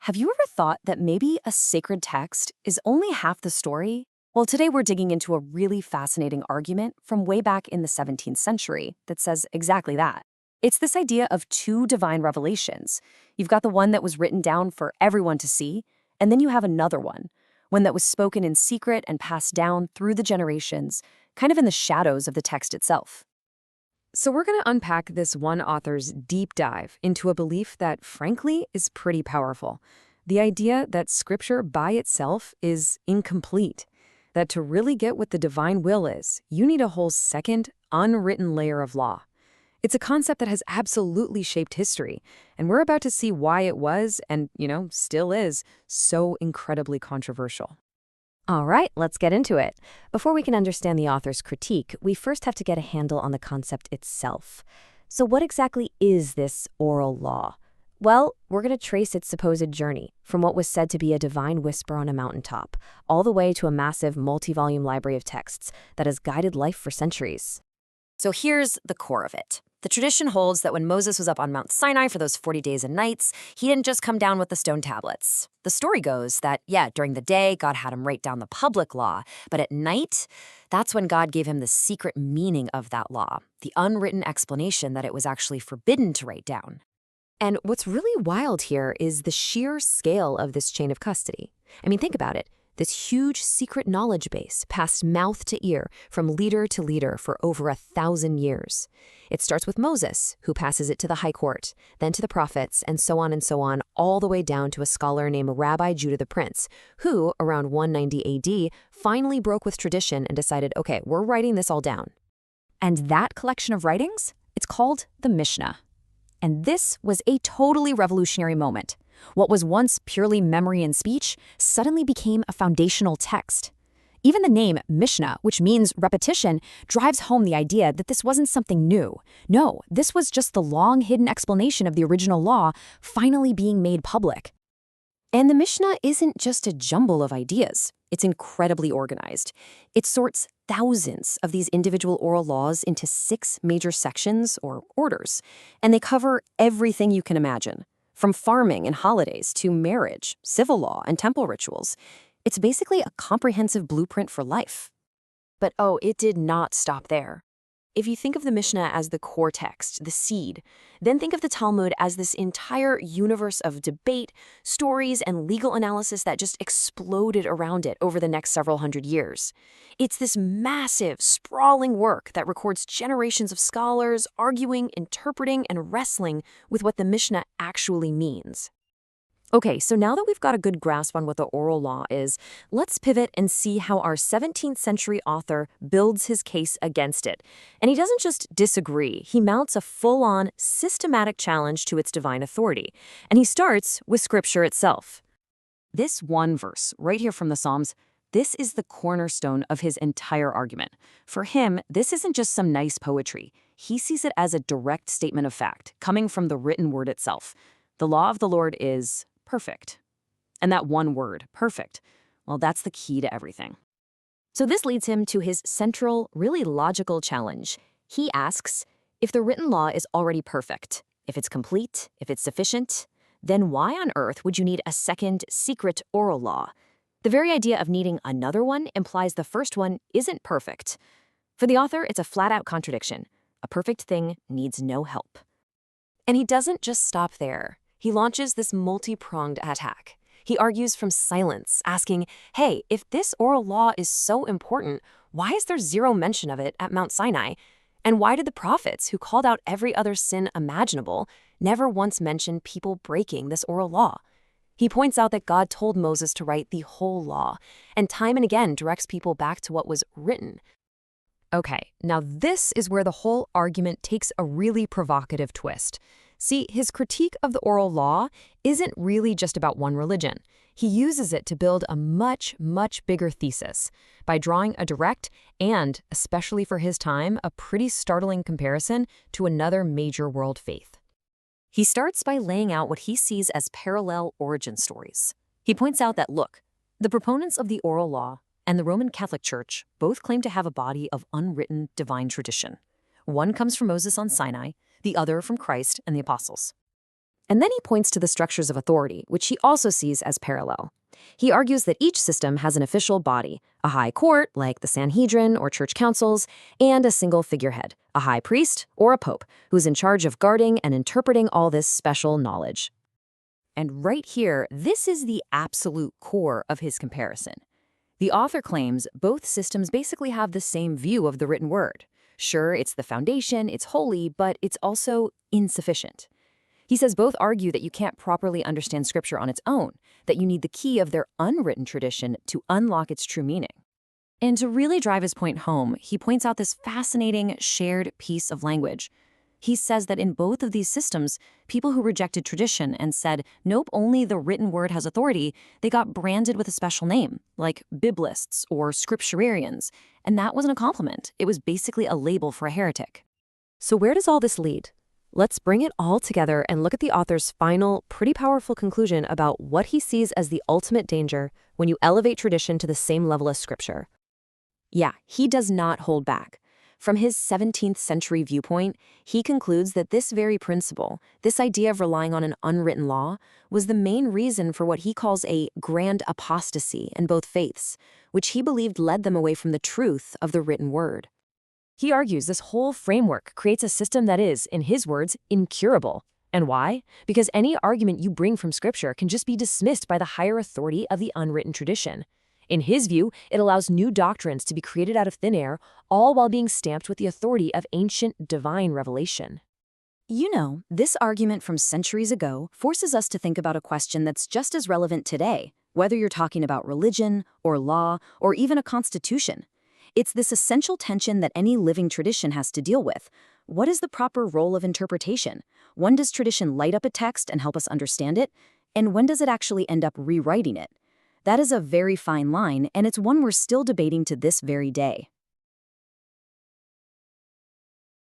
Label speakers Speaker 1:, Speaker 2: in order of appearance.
Speaker 1: Have you ever thought that maybe a sacred text is only half the story? Well, today we're digging into a really fascinating argument from way back in the 17th century that says exactly that. It's this idea of two divine revelations. You've got the one that was written down for everyone to see, and then you have another one that was spoken in secret and passed down through the generations, kind of in the shadows of the text itself.
Speaker 2: So we're going to unpack this one author's deep dive into a belief that, frankly, is pretty powerful. The idea that Scripture by itself is incomplete. That to really get what the divine will is, you need a whole second, unwritten layer of law. It's a concept that has absolutely shaped history, and we're about to see why it was, and, still is, so incredibly controversial.
Speaker 3: All right, let's get into it. Before we can understand the author's critique, we first have to get a handle on the concept itself. So what exactly is this oral law? Well, we're going to trace its supposed journey, from what was said to be a divine whisper on a mountaintop, all the way to a massive multi-volume library of texts that has guided life for centuries.
Speaker 1: So here's the core of it. The tradition holds that when Moses was up on Mount Sinai for those 40 days and nights, he didn't just come down with the stone tablets. The story goes that, during the day, God had him write down the public law, but at night, that's when God gave him the secret meaning of that law, the unwritten explanation that it was actually forbidden to write down.
Speaker 3: And what's really wild here is the sheer scale of this chain of custody. I mean, think about it. This huge secret knowledge base passed mouth to ear from leader to leader for over 1,000 years. It starts with Moses, who passes it to the high court, then to the prophets, and so on, all the way down to a scholar named Rabbi Judah the Prince, who, around 190 AD, finally broke with tradition and decided, okay, we're writing this all down.
Speaker 4: And that collection of writings, it's called the Mishnah. And this was a totally revolutionary moment. What was once purely memory and speech suddenly became a foundational text. Even the name Mishnah, which means repetition, drives home the idea that this wasn't something new. No, this was just the long-hidden explanation of the original law finally being made public.
Speaker 1: And the Mishnah isn't just a jumble of ideas. It's incredibly organized. It sorts thousands of these individual oral laws into 6 major sections or orders, and they cover everything you can imagine. From farming and holidays to marriage, civil law, and temple rituals. It's basically a comprehensive blueprint for life.
Speaker 3: But it did not stop there. If you think of the Mishnah as the core text, the seed, then think of the Talmud as this entire universe of debate, stories, and legal analysis that just exploded around it over the next several hundred years. It's this massive, sprawling work that records generations of scholars arguing, interpreting, and wrestling with what the Mishnah actually means. Okay, so now that we've got a good grasp on what the oral law is, let's pivot and see how our 17th century author builds his case against it. And he doesn't just disagree, he mounts a full-on, systematic challenge to its divine authority. And he starts with Scripture itself.
Speaker 1: This one verse, right here from the Psalms, this is the cornerstone of his entire argument. For him, this isn't just some nice poetry. He sees it as a direct statement of fact, coming from the written word itself. The law of the Lord is perfect. And that one word, perfect, well, that's the key to everything. So this leads him to his central, really logical challenge. He asks, if the written law is already perfect, if it's complete, if it's sufficient, then why on earth would you need a second, secret oral law? The very idea of needing another one implies the first one isn't perfect. For the author, it's a flat-out contradiction. A perfect thing needs no help.
Speaker 3: And he doesn't just stop there. He launches this multi-pronged attack. He argues from silence, asking, hey, if this oral law is so important, why is there zero mention of it at Mount Sinai? And why did the prophets, who called out every other sin imaginable, never once mention people breaking this oral law? He points out that God told Moses to write the whole law, and time and again directs people back to what was written.
Speaker 2: Okay, now this is where the whole argument takes a really provocative twist. See, his critique of the oral law isn't really just about one religion. He uses it to build a much, much bigger thesis by drawing a direct and, especially for his time, a pretty startling comparison to another major world faith.
Speaker 1: He starts by laying out what he sees as parallel origin stories. He points out that, look, the proponents of the oral law and the Roman Catholic Church both claim to have a body of unwritten divine tradition. One comes from Moses on Sinai, the other from Christ and the apostles.
Speaker 2: And then he points to the structures of authority, which he also sees as parallel. He argues that each system has an official body, a high court, like the Sanhedrin or church councils, and a single figurehead, a high priest or a pope, who's in charge of guarding and interpreting all this special knowledge.
Speaker 1: And right here, this is the absolute core of his comparison. The author claims both systems basically have the same view of the written word. Sure, it's the foundation, it's holy, but it's also insufficient. He says both argue that you can't properly understand Scripture on its own, that you need the key of their unwritten tradition to unlock its true meaning. And to really drive his point home, he points out this fascinating shared piece of language. He says that in both of these systems, people who rejected tradition and said, nope, only the written word has authority, they got branded with a special name, like Biblists or Scripturarians. And that wasn't a compliment. It was basically a label for a heretic.
Speaker 2: So where does all this lead? Let's bring it all together and look at the author's final, pretty powerful conclusion about what he sees as the ultimate danger when you elevate tradition to the same level as Scripture.
Speaker 3: Yeah, he does not hold back. From his 17th century viewpoint, he concludes that this very principle, this idea of relying on an unwritten law, was the main reason for what he calls a grand apostasy in both faiths, which he believed led them away from the truth of the written word.
Speaker 2: He argues this whole framework creates a system that is, in his words, incurable. And why? Because any argument you bring from Scripture can just be dismissed by the higher authority of the unwritten tradition. In his view, it allows new doctrines to be created out of thin air, all while being stamped with the authority of ancient divine revelation.
Speaker 1: You know, this argument from centuries ago forces us to think about a question that's just as relevant today, whether you're talking about religion or law or even a constitution. It's this essential tension that any living tradition has to deal with. What is the proper role of interpretation? When does tradition light up a text and help us understand it? And when does it actually end up rewriting it? That is a very fine line, and it's one we're still debating to this very day.